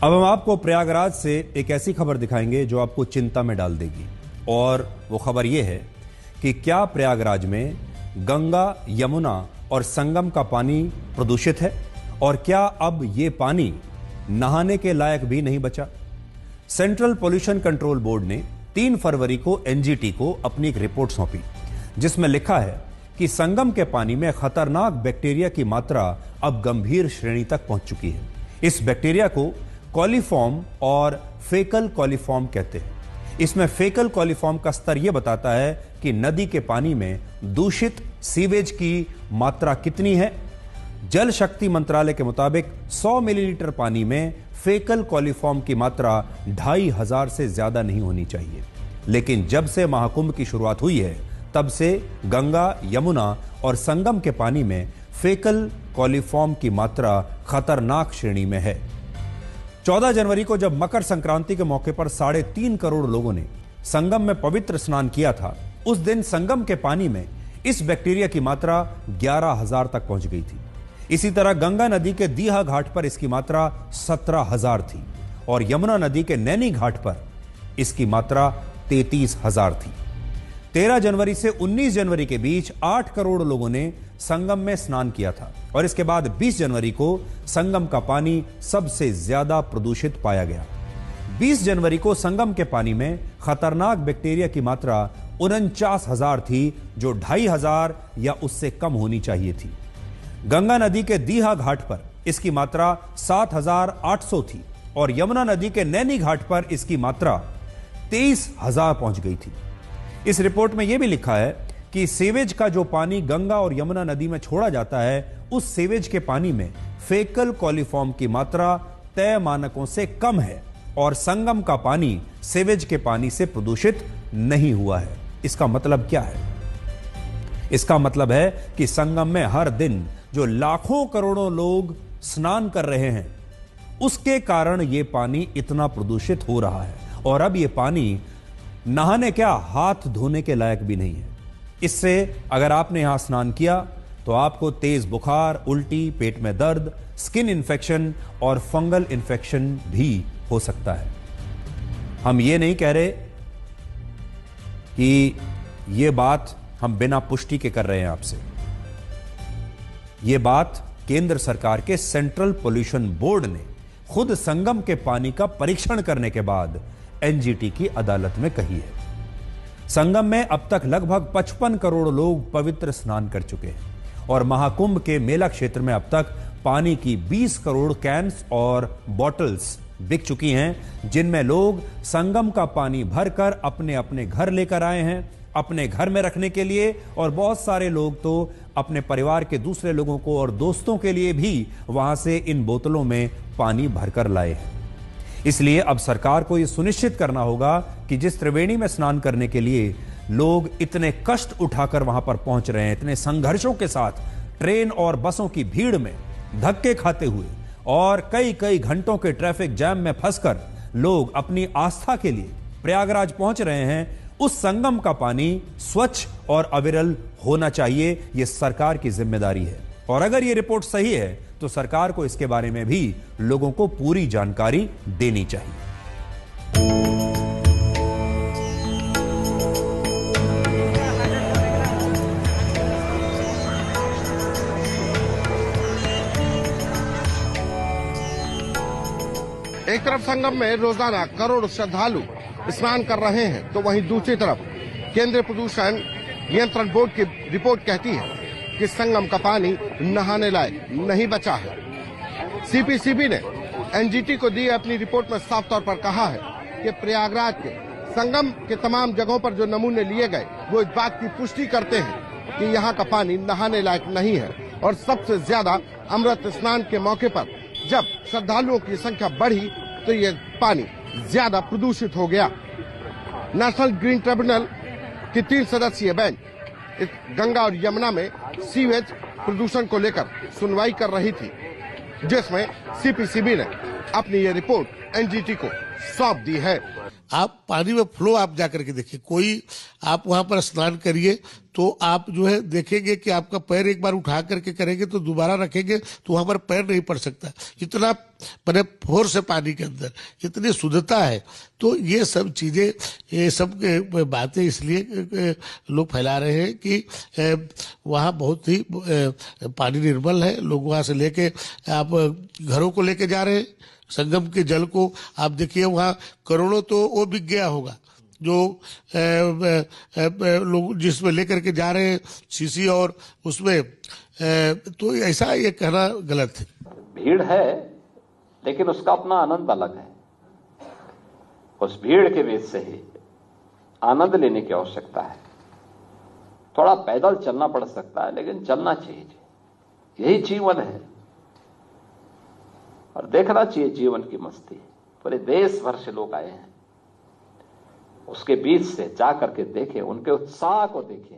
अब हम आपको प्रयागराज से एक ऐसी खबर दिखाएंगे जो आपको चिंता में डाल देगी। और वो खबर ये है कि क्या प्रयागराज में गंगा, यमुना और संगम का पानी प्रदूषित है और क्या अब ये पानी नहाने के लायक भी नहीं बचा। सेंट्रल पोल्यूशन कंट्रोल बोर्ड ने 3 फरवरी को एनजीटी को अपनी एक रिपोर्ट सौंपी, जिसमें लिखा है कि संगम के पानी में खतरनाक बैक्टीरिया की मात्रा अब गंभीर श्रेणी तक पहुंच चुकी है। इस बैक्टीरिया को कॉलीफॉर्म और फेकल कॉलीफॉर्म कहते हैं। इसमें फेकल कॉलीफॉर्म का स्तर यह बताता है कि नदी के पानी में दूषित सीवेज की मात्रा कितनी है। जल शक्ति मंत्रालय के मुताबिक 100 मिलीलीटर पानी में फेकल कॉलीफॉर्म की मात्रा 2500 से ज्यादा नहीं होनी चाहिए। लेकिन जब से महाकुंभ की शुरुआत हुई है, तब से गंगा, यमुना और संगम के पानी में फेकल कॉलीफॉर्म की मात्रा खतरनाक श्रेणी में है। 14 जनवरी को जब मकर संक्रांति के मौके पर 3.5 करोड़ लोगों ने संगम में पवित्र स्नान किया था, उस दिन संगम के पानी में इस बैक्टीरिया की मात्रा 11,000 तक पहुंच गई थी। इसी तरह गंगा नदी के दीहा घाट पर इसकी मात्रा 17,000 थी और यमुना नदी के नैनी घाट पर इसकी मात्रा 33,000 थी। 13 जनवरी से 19 जनवरी के बीच 8 करोड़ लोगों ने संगम में स्नान किया था और इसके बाद 20 जनवरी को संगम का पानी सबसे ज्यादा प्रदूषित पाया गया। 20 जनवरी को संगम के पानी में खतरनाक बैक्टीरिया की मात्रा 49,000 थी, जो 2,500 या उससे कम होनी चाहिए थी। गंगा नदी के दीहा घाट पर इसकी मात्रा 7,800 थी और यमुना नदी के नैनी घाट पर इसकी मात्रा 23,000 पहुंच गई थी। इस रिपोर्ट में यह भी लिखा है कि सीवेज का जो पानी गंगा और यमुना नदी में छोड़ा जाता है, उस सीवेज के पानी में फेकल कॉलीफॉर्म की मात्रा तय मानकों से कम है और संगम का पानी सीवेज के पानी से प्रदूषित नहीं हुआ है। इसका मतलब क्या है? इसका मतलब है कि संगम में हर दिन जो लाखों करोड़ों लोग स्नान कर रहे हैं, उसके कारण यह पानी इतना प्रदूषित हो रहा है और अब यह पानी नहाने क्या, हाथ धोने के लायक भी नहीं है। इससे अगर आपने यहां स्नान किया तो आपको तेज बुखार, उल्टी, पेट में दर्द, स्किन इंफेक्शन और फंगल इंफेक्शन भी हो सकता है। हम ये नहीं कह रहे कि ये बात हम बिना पुष्टि के कर रहे हैं आपसे। ये बात केंद्र सरकार के सेंट्रल पोल्यूशन बोर्ड ने खुद संगम के पानी का परीक्षण करने के बाद एनजीटी की अदालत में कही है। संगम में अब तक लगभग 55 करोड़ लोग पवित्र स्नान कर चुके हैं और महाकुंभ के मेला क्षेत्र में अब तक पानी की 20 करोड़ कैंस और बॉटल्स बिक चुकी हैं, जिनमें लोग संगम का पानी भरकर अपने अपने घर लेकर आए हैं, अपने घर में रखने के लिए, और बहुत सारे लोग तो अपने परिवार के दूसरे लोगों को और दोस्तों के लिए भी वहां से इन बोतलों में पानी भरकर लाए हैं। इसलिए अब सरकार को यह सुनिश्चित करना होगा कि जिस त्रिवेणी में स्नान करने के लिए लोग इतने कष्ट उठाकर वहां पर पहुंच रहे हैं, इतने संघर्षों के साथ ट्रेन और बसों की भीड़ में धक्के खाते हुए और कई कई घंटों के ट्रैफिक जैम में फंसकर लोग अपनी आस्था के लिए प्रयागराज पहुंच रहे हैं, उस संगम का पानी स्वच्छ और अविरल होना चाहिए। यह सरकार की जिम्मेदारी है और अगर यह रिपोर्ट सही है तो सरकार को इसके बारे में भी लोगों को पूरी जानकारी देनी चाहिए। एक तरफ संगम में रोजाना करोड़ श्रद्धालु स्नान कर रहे हैं, तो वहीं दूसरी तरफ केंद्रीय प्रदूषण नियंत्रण बोर्ड की रिपोर्ट कहती है कि संगम का पानी नहाने लायक नहीं बचा है। सीपीसीबी ने एनजीटी को दी अपनी रिपोर्ट में साफ तौर पर कहा है कि प्रयागराज के संगम के तमाम जगहों पर जो नमूने लिए गए, वो इस बात की पुष्टि करते हैं कि यहाँ का पानी नहाने लायक नहीं है। और सबसे ज्यादा अमृत स्नान के मौके पर जब श्रद्धालुओं की संख्या बढ़ी तो ये पानी ज्यादा प्रदूषित हो गया। नेशनल ग्रीन ट्रिब्यूनल की 3 सदस्यीय बेंच इस गंगा और यमुना में सीवेज प्रदूषण को लेकर सुनवाई कर रही थी, जिसमें सीपीसीबी ने अपनी ये रिपोर्ट एनजीटी को सौंप दी है। आप पानी में फ्लो आप जाकर के देखिए, कोई आप वहां पर स्नान करिए तो आप जो है देखेंगे कि आपका पैर एक बार उठा करके करेंगे तो दोबारा रखेंगे तो वहां पर पैर नहीं पड़ सकता, इतना मैंने फोर्स है पानी के अंदर, इतनी शुद्धता है। तो ये सब चीजें, ये सब बातें इसलिए लोग फैला रहे हैं कि वहाँ बहुत ही पानी निर्मल है। लोग वहां से लेके आप घरों को लेके जा रहे हैं, संगम के जल को आप देखिए, वहाँ करोड़ों तो वो बिक गया होगा जो लोग जिसमें लेकर के जा रहे हैं शीशी, और उसमें तो ऐसा ये कहना गलत है। भीड़ है लेकिन उसका अपना आनंद अलग है। उस भीड़ के बीच से ही आनंद लेने की आवश्यकता है। थोड़ा पैदल चलना पड़ सकता है लेकिन चलना चाहिए, यही जीवन है। और देखना चाहिए जीवन की मस्ती। पूरे देश भर से लोग आए हैं, उसके बीच से जा करके देखें, उनके उत्साह को देखें।